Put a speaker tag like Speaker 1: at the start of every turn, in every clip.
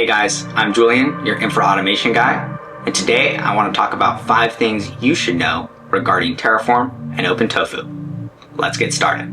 Speaker 1: Hey guys, I'm Julian, your infra automation guy, and today I want to talk about 5 things you should know regarding Terraform and OpenTofu. Let's get started.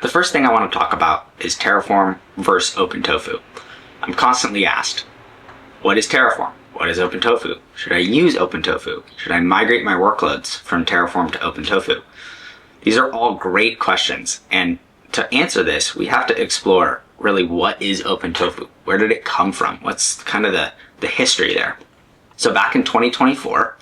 Speaker 1: The first thing I want to talk about is Terraform versus OpenTofu. I'm constantly asked, what is Terraform? What is OpenTofu? Should I use OpenTofu? Should I migrate my workloads from Terraform to OpenTofu? These are all great questions, and to answer this, we have to explore really what is OpenTofu? Where did it come from? What's kind of the history there? So back in 2024,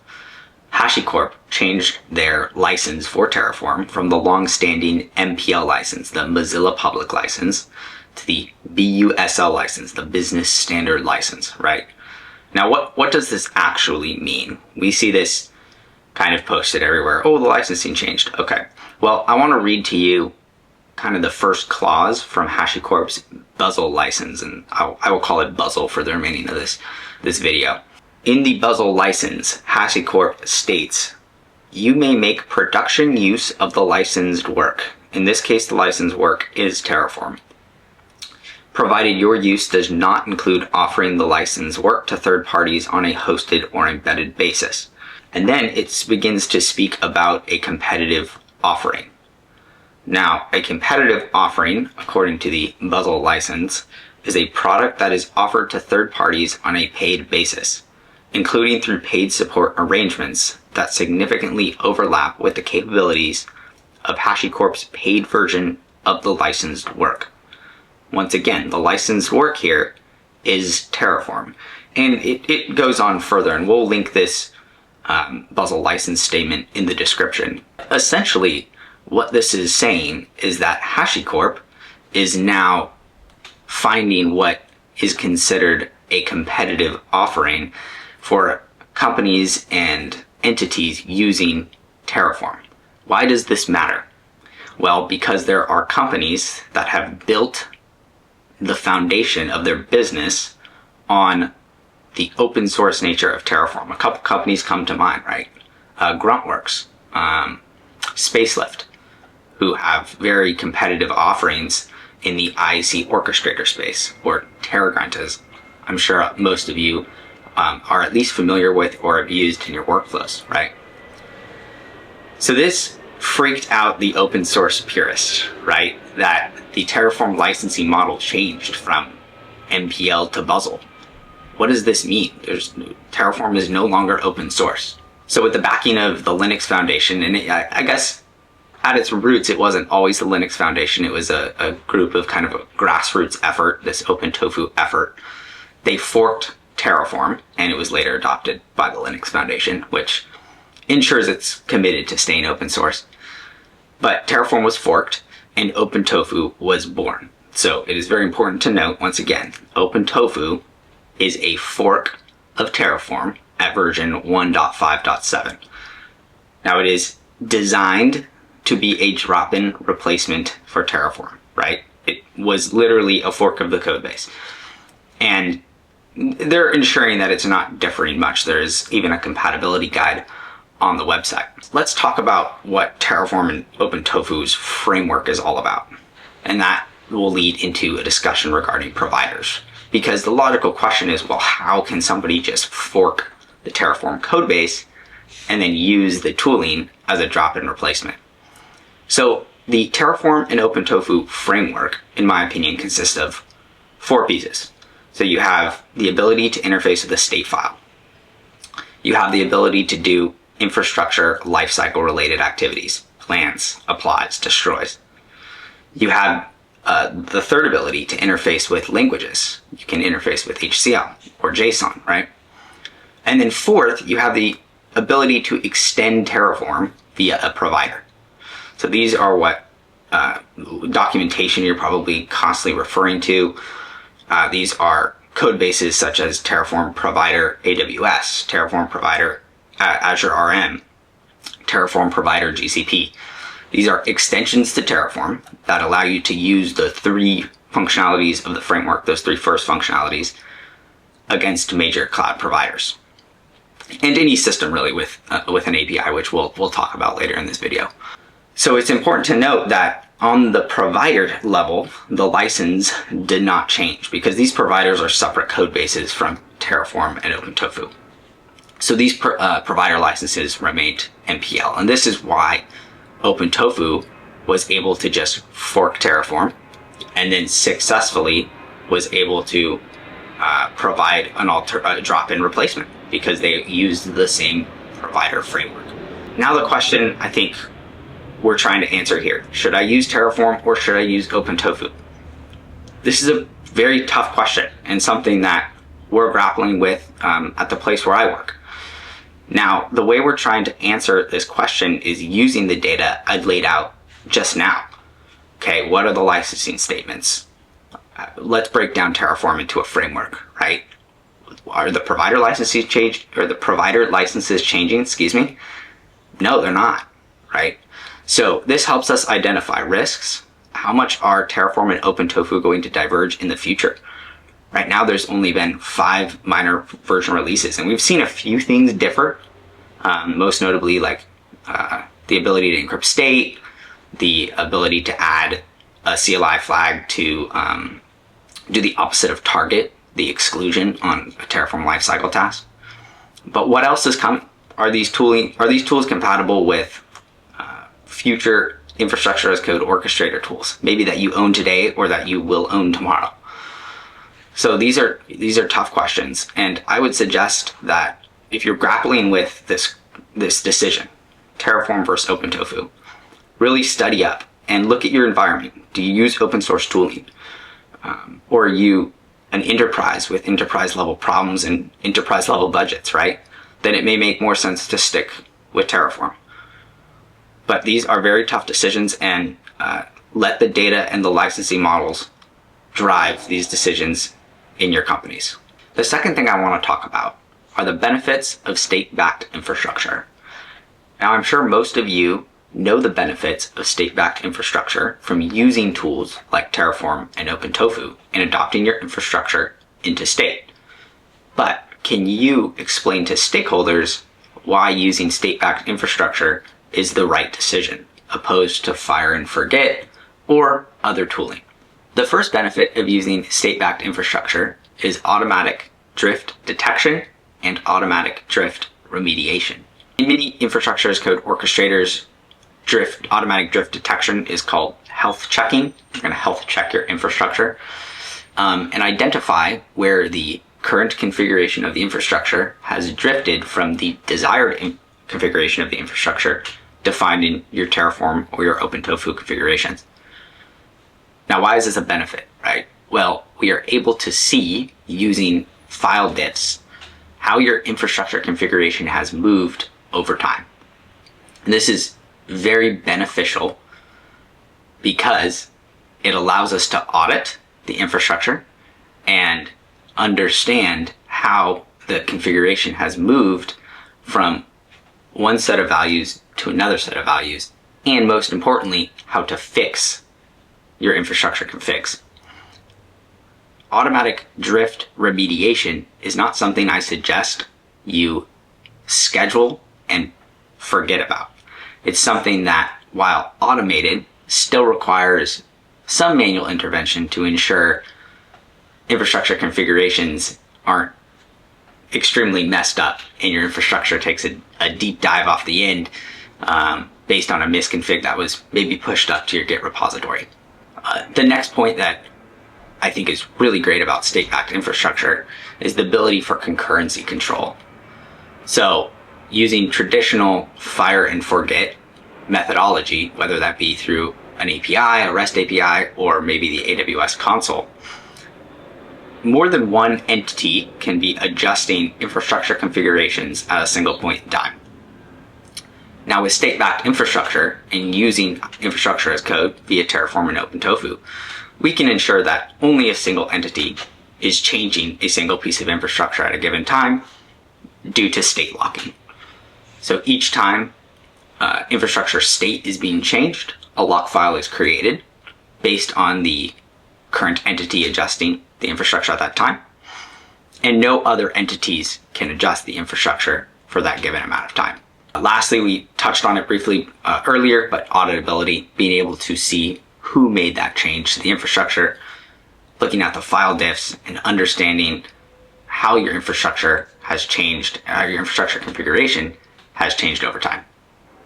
Speaker 1: HashiCorp changed their license for Terraform from the long-standing MPL license, the Mozilla Public License, to the BUSL license, the Business Standard License, right? Now, what does this actually mean? We see this kind of posted everywhere. Oh, the licensing changed. Okay. Well, I want to read to you kind of the first clause from HashiCorp's Buzzle license, and I will call it Buzzle for the remaining of this video. In the Buzzle license, HashiCorp states, you may make production use of the licensed work. In this case, the licensed work is Terraform, provided your use does not include offering the licensed work to third parties on a hosted or embedded basis. And then it begins to speak about a competitive offering. Now, a competitive offering, according to the Buzzle license, is a product that is offered to third parties on a paid basis, including through paid support arrangements that significantly overlap with the capabilities of HashiCorp's paid version of the licensed work. Once again, the licensed work here is Terraform. And it goes on further, and we'll link this Buzzle license statement in the description. Essentially, what this is saying is that HashiCorp is now finding what is considered a competitive offering for companies and entities using Terraform. Why does this matter? Well, because there are companies that have built the foundation of their business on the open source nature of Terraform. A couple companies come to mind, right? Gruntworks, Spacelift, who have very competitive offerings in the IC orchestrator space, or TerraGrunt, as I'm sure most of you are at least familiar with or have used in your workflows, right? So this freaked out the open source purists, right? That the Terraform licensing model changed from MPL to Buzzle. What does this mean? Terraform is no longer open source. So with the backing of the Linux Foundation, and I guess at its roots, it wasn't always the Linux Foundation. It was a group of kind of a grassroots effort, this OpenTofu effort. They forked Terraform, and it was later adopted by the Linux Foundation, which ensures it's committed to staying open source. But Terraform was forked, and OpenTofu was born. So it is very important to note, once again, OpenTofu is a fork of Terraform at version 1.5.7. Now, it is designed to be a drop-in replacement for Terraform, right? It was literally a fork of the code base. And they're ensuring that it's not differing much. There is even a compatibility guide on the website. Let's talk about what Terraform and OpenTofu's framework is all about. And that will lead into a discussion regarding providers. Because the logical question is, well, how can somebody just fork the Terraform codebase and then use the tooling as a drop-in replacement? So the Terraform and OpenTofu framework, in my opinion, consists of 4 pieces. So you have the ability to interface with a state file. You have the ability to do infrastructure lifecycle related activities, plans, applies, destroys. You have the third ability to interface with languages. You can interface with HCL or JSON, right? And then fourth, you have the ability to extend Terraform via a provider. So these are what documentation you're probably constantly referring to. These are code bases such as Terraform Provider AWS, Terraform Provider Azure RM, Terraform Provider GCP. These are extensions to Terraform that allow you to use the 3 functionalities of the framework, those 3 first functionalities, against major cloud providers. and any system really with an API, which we'll talk about later in this video. So it's important to note that on the provider level, the license did not change because these providers are separate code bases from Terraform and OpenTofu. So these provider licenses remained MPL, and this is why OpenTofu was able to just fork Terraform and then successfully was able to provide a drop-in replacement because they used the same provider framework. Now the question I think we're trying to answer here, should I use Terraform or should I use OpenTofu? This is a very tough question and something that we're grappling with at the place where I work. Now, the way we're trying to answer this question is using the data I laid out just now. Okay, what are the licensing statements? Let's break down Terraform into a framework, right? Are the provider licenses changed, or the provider licenses changing, excuse me? No, they're not, right? So this helps us identify risks. How much are Terraform and OpenTofu going to diverge in the future? Right now, there's only been 5 minor version releases, and we've seen a few things differ, most notably like the ability to encrypt state, the ability to add a CLI flag to do the opposite of target, the exclusion on a Terraform lifecycle task. But what else is coming? Are these tools compatible with future infrastructure as code orchestrator tools, maybe that you own today or that you will own tomorrow? So these are tough questions, and I would suggest that if you're grappling with this decision, Terraform versus OpenTofu, really study up and look at your environment. Do you use open source tooling? Or are you an enterprise with enterprise level problems and enterprise level budgets, right? Then it may make more sense to stick with Terraform. But these are very tough decisions, and let the data and the licensing models drive these decisions in your companies. The second thing I want to talk about are the benefits of state-backed infrastructure. Now, I'm sure most of you know the benefits of state-backed infrastructure from using tools like Terraform and OpenTofu and adopting your infrastructure into state. But can you explain to stakeholders why using state-backed infrastructure is the right decision, opposed to fire and forget or other tooling? The first benefit of using state-backed infrastructure is automatic drift detection and automatic drift remediation. In many infrastructure as code orchestrators, automatic drift detection is called health checking. You're going to health check your infrastructure and identify where the current configuration of the infrastructure has drifted from the desired configuration of the infrastructure defined in your Terraform or your OpenTofu configurations. Now, why is this a benefit, right? Well, we are able to see, using file diffs, how your infrastructure configuration has moved over time. And this is very beneficial because it allows us to audit the infrastructure and understand how the configuration has moved from one set of values to another set of values, and most importantly, how to fix your infrastructure configs. Automatic drift remediation is not something I suggest you schedule and forget about. It's something that, while automated, still requires some manual intervention to ensure infrastructure configurations aren't extremely messed up and your infrastructure takes a deep dive off the end based on a misconfig that was maybe pushed up to your Git repository. The next point that I think is really great about state-backed infrastructure is the ability for concurrency control. So using traditional fire and forget methodology, whether that be through an API, a REST API, or maybe the AWS console, more than one entity can be adjusting infrastructure configurations at a single point in time. Now, with state-backed infrastructure and using infrastructure as code via Terraform and OpenTofu, we can ensure that only a single entity is changing a single piece of infrastructure at a given time due to state locking. So each time infrastructure state is being changed, a lock file is created based on the current entity adjusting the infrastructure at that time, and no other entities can adjust the infrastructure for that given amount of time. Lastly, we touched on it briefly earlier, but auditability, being able to see who made that change to the infrastructure, looking at the file diffs and understanding how your infrastructure has changed, your infrastructure configuration has changed over time.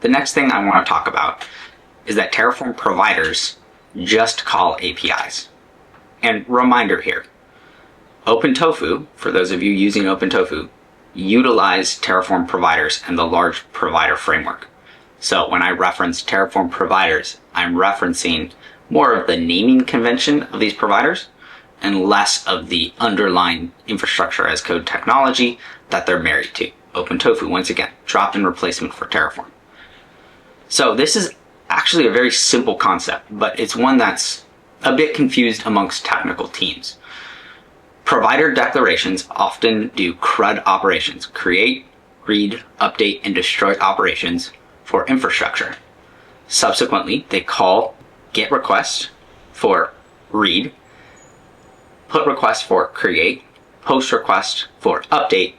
Speaker 1: The next thing I want to talk about is that Terraform providers just call APIs. And reminder here, OpenTofu, for those of you using OpenTofu, utilize Terraform providers and the large provider framework. So when I reference Terraform providers, I'm referencing more of the naming convention of these providers and less of the underlying infrastructure as code technology that they're married to. OpenTofu, once again, drop-in replacement for Terraform. So this is actually a very simple concept, but it's one that's a bit confused amongst technical teams. Provider declarations often do CRUD operations, create, read, update, and destroy operations for infrastructure. Subsequently, they call GET requests for read, put request for create, post request for update,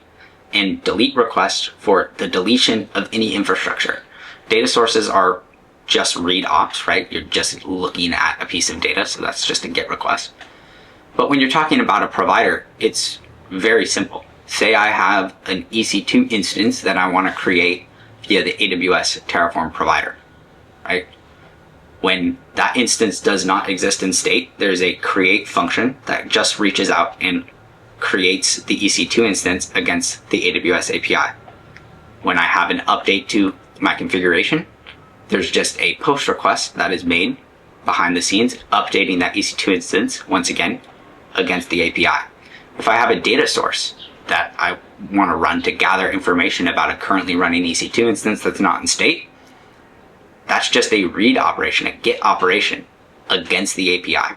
Speaker 1: and delete request for the deletion of any infrastructure. Data sources are just read ops, right? You're just looking at a piece of data, so that's just a GET request. But when you're talking about a provider, it's very simple. Say I have an EC2 instance that I want to create via the AWS Terraform provider, right? When that instance does not exist in state, there's a create function that just reaches out and creates the EC2 instance against the AWS API. When I have an update to my configuration, there's just a post request that is made behind the scenes, updating that EC2 instance once again against the API. If I have a data source that I want to run to gather information about a currently running EC2 instance that's not in state, that's just a read operation, a GET operation against the API.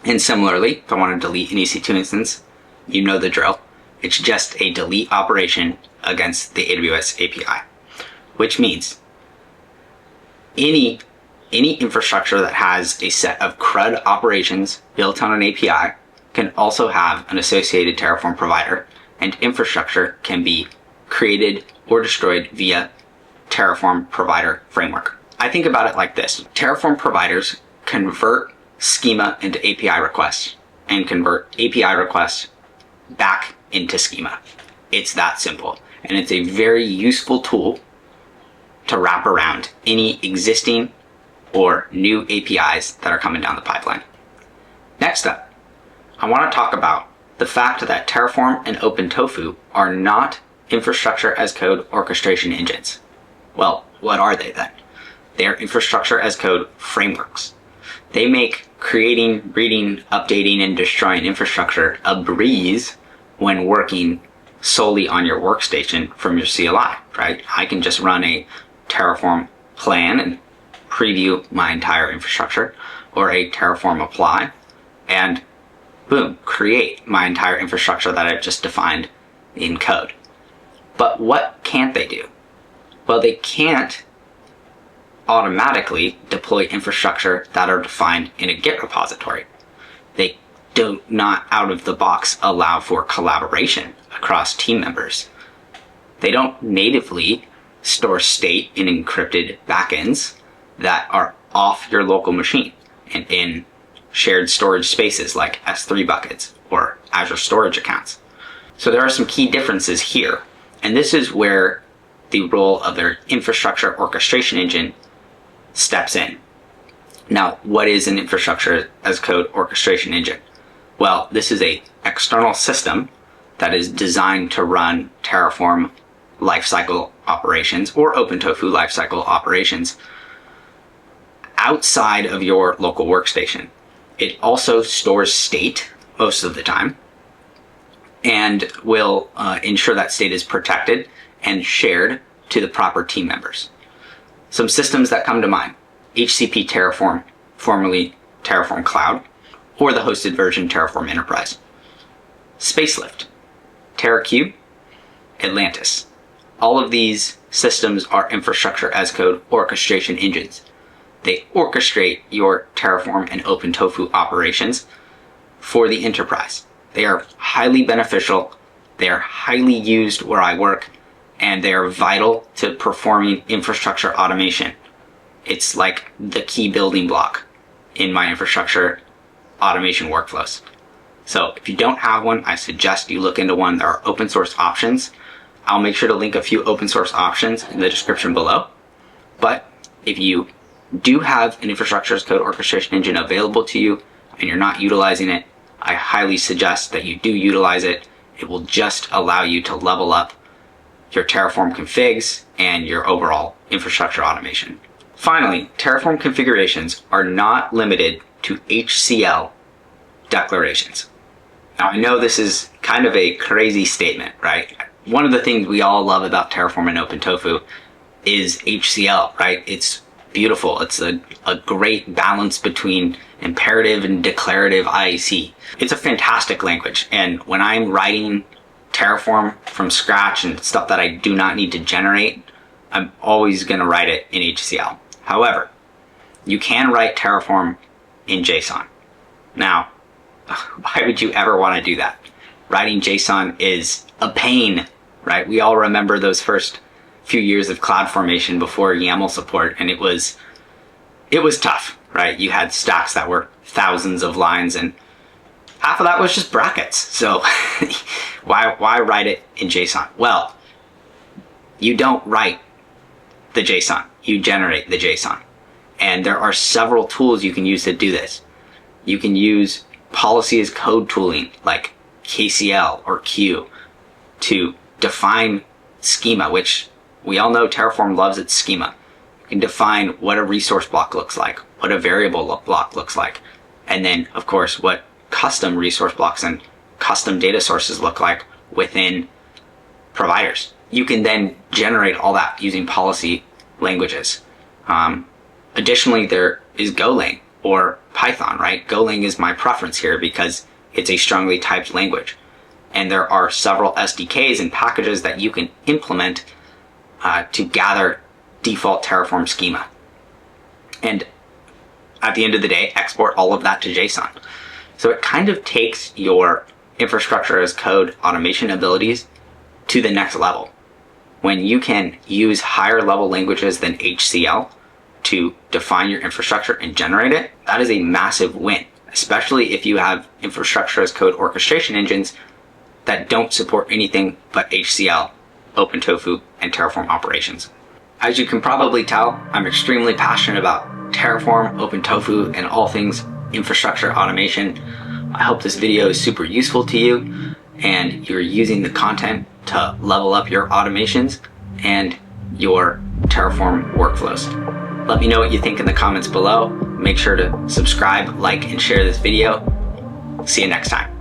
Speaker 1: And similarly, if I want to delete an EC2 instance, you know the drill. It's just a delete operation against the AWS API, which means any infrastructure that has a set of CRUD operations built on an API can also have an associated Terraform provider, and infrastructure can be created or destroyed via Terraform provider framework. I think about it like this. Terraform providers convert schema into API requests and convert API requests back into schema. It's that simple. And it's a very useful tool to wrap around any existing or new APIs that are coming down the pipeline. Next up, I want to talk about the fact that Terraform and OpenTofu are not infrastructure as code orchestration engines. Well, what are they then? They're infrastructure as code frameworks. They make creating, reading, updating, and destroying infrastructure a breeze when working solely on your workstation from your CLI, right? I can just run a Terraform plan and preview my entire infrastructure, or a Terraform apply, and boom, create my entire infrastructure that I've just defined in code. But what can't they do? Well, they can't automatically deploy infrastructure that are defined in a Git repository. They do not out of the box allow for collaboration across team members. They don't natively store state in encrypted backends that are off your local machine and in shared storage spaces like S3 buckets or Azure storage accounts. So there are some key differences here, and this is where the role of their infrastructure orchestration engine steps in. Now, what is an infrastructure as code orchestration engine? Well, this is an external system that is designed to run Terraform lifecycle operations or OpenTofu lifecycle operations outside of your local workstation. It also stores state most of the time and will ensure that state is protected and shared to the proper team members. Some systems that come to mind: HCP Terraform, formerly Terraform Cloud, or the hosted version Terraform Enterprise. Spacelift, TerraCube, Atlantis. All of these systems are infrastructure as code orchestration engines. They orchestrate your Terraform and OpenTofu operations for the enterprise. They are highly beneficial. They are highly used where I work, and they are vital to performing infrastructure automation. It's like the key building block in my infrastructure automation workflows. So if you don't have one, I suggest you look into one. There are open source options. I'll make sure to link a few open source options in the description below. But if you do have an infrastructure as code orchestration engine available to you and you're not utilizing it, I highly suggest that you do utilize it. It will just allow you to level up your Terraform configs and your overall infrastructure automation. Finally, Terraform configurations are not limited to HCL declarations. Now, I know this is kind of a crazy statement, right? One of the things we all love about Terraform and OpenTofu is HCL, right? It's beautiful. It's a great balance between imperative and declarative IAC. It's a fantastic language. And when I'm writing Terraform from scratch and stuff that I do not need to generate, I'm always going to write it in HCL. However, you can write Terraform in JSON. Now, why would you ever want to do that? Writing JSON is a pain, right? We all remember those first few years of CloudFormation before YAML support, and it was tough, right? You had stacks that were thousands of lines, and half of that was just brackets. So why write it in JSON? Well, you don't write the JSON, you generate the JSON. And there are several tools you can use to do this. You can use policy as code tooling like KCL or Q to define schema, which we all know Terraform loves its schema. You can define what a resource block looks like, what a variable block looks like, and then, of course, what custom resource blocks and custom data sources look like within providers. You can then generate all that using policy languages. Additionally, there is Golang or Python, right? Golang is my preference here because it's a strongly typed language. And there are several SDKs and packages that you can implement to gather default Terraform schema. And at the end of the day, export all of that to JSON. So it kind of takes your infrastructure as code automation abilities to the next level. When you can use higher level languages than HCL to define your infrastructure and generate it, that is a massive win, especially if you have infrastructure as code orchestration engines that don't support anything but HCL, OpenTofu, and Terraform operations. As you can probably tell, I'm extremely passionate about Terraform, OpenTofu, and all things infrastructure automation. I hope this video is super useful to you and you're using the content to level up your automations and your Terraform workflows. Let me know what you think in the comments below. Make sure to subscribe, like, and share this video. See you next time.